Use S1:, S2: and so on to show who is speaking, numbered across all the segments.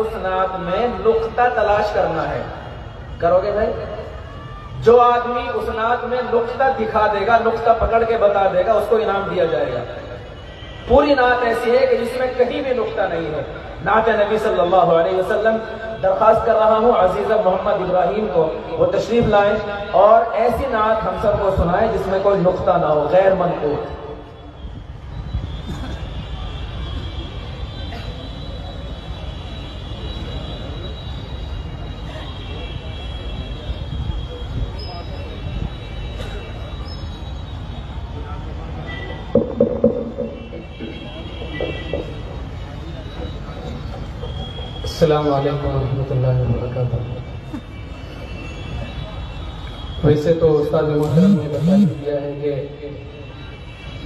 S1: उस नात में नुक्ता तलाश करना है। करोगे भाई? जो आदमी उस नात में नुक्ता दिखा देगा, नुक्ता पकड़ के बता देगा, उसको इनाम दिया जाएगा। पूरी नात ऐसी है कि जिसमें कहीं भी नुक्ता नहीं है। नात नबी सल्लल्लाहु अलैहि वसल्लम दरख्वास्त कर रहा हूँ अजीज़ा मोहम्मद इब्राहिम को, वो तशरीफ लाएं और ऐसी नात हम सबको सुनाएं जिसमें कोई नुक्ता ना हो, गैर मनकूत।
S2: अस्सलामु अलैकुम रहमतुल्लाहि व बरकातहू। वैसे तो उस्ताद मोहतरम ने बता दिया है कि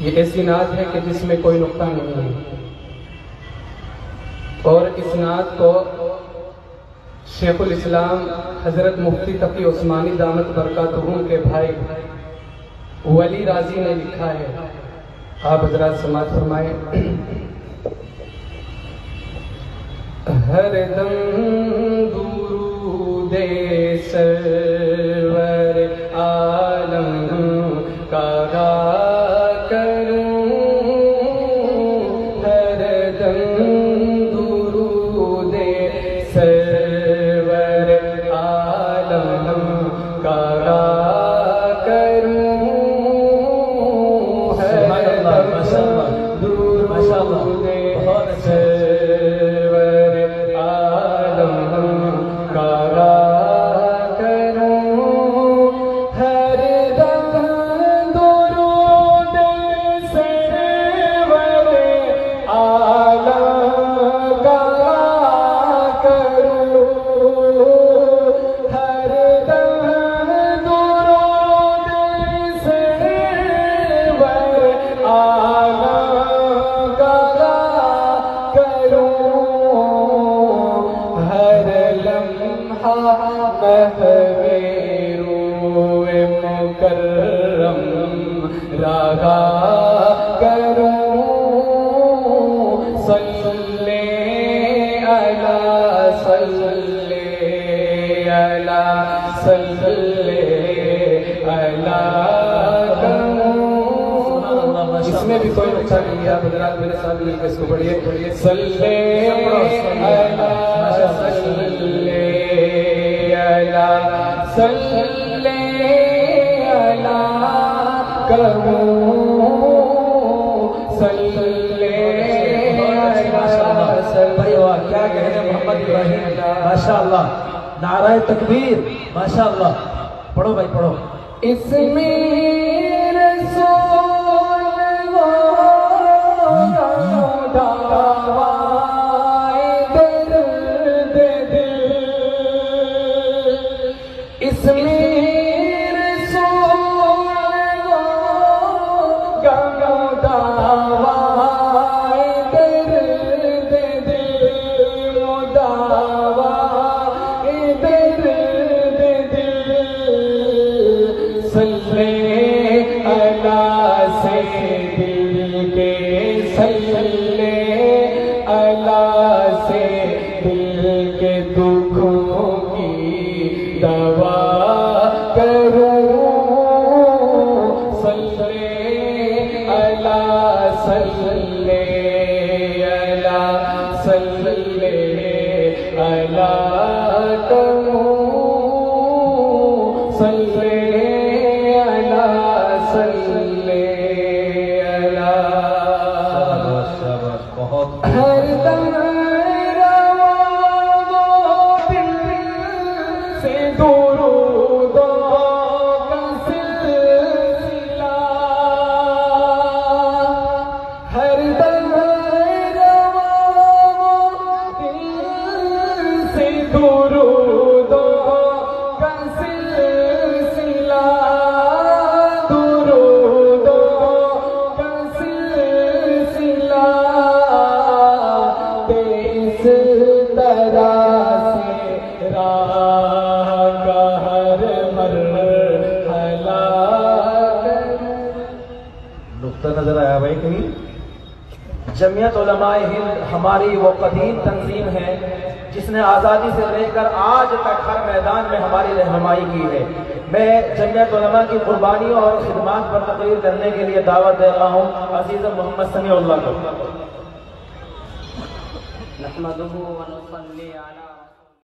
S2: ये ऐसी नात है कि जिसमें कोई नुक्ता नहीं है, और इस नात को शेखुल इस्लाम हजरत मुफ्ती तकी उस्मानी दामत बरकातहू के भाई वली राजी ने लिखा है। आप हजरात समाअत फरमाएं। हरदम दुरूदे सरवर आलम का करूं, हरदम दुरूदे सरवर आलम का करूं, हरदम दुरूदे इसमें भी कोई नुकसान नहीं है। आप हज़रात मेरे साथ मिलकर इसको पढ़िए। सल्ले अला सल्ले अला सल्ले अला करूं, सल्ले अला। क्या कहने मोहम्मद इब्राहिम, माशाअल्लाह, नाराए तकबीर, माशाअल्लाह। पढ़ो भाई पढ़ो। इसमें
S1: नजर आया भाई कहीं? जमियत उलमाए हिंद हमारी वो कदीम तंजीम है जिसने आज़ादी से लेकर आज तक हर मैदान में हमारी रहनुमाई की है। मैं जमीयत उलमा की कुर्बानियों और खिदमात पर तकरीर करने के लिए दावत दे रहा हूँ अजीज़ मोहम्मद समीउल्लाह को।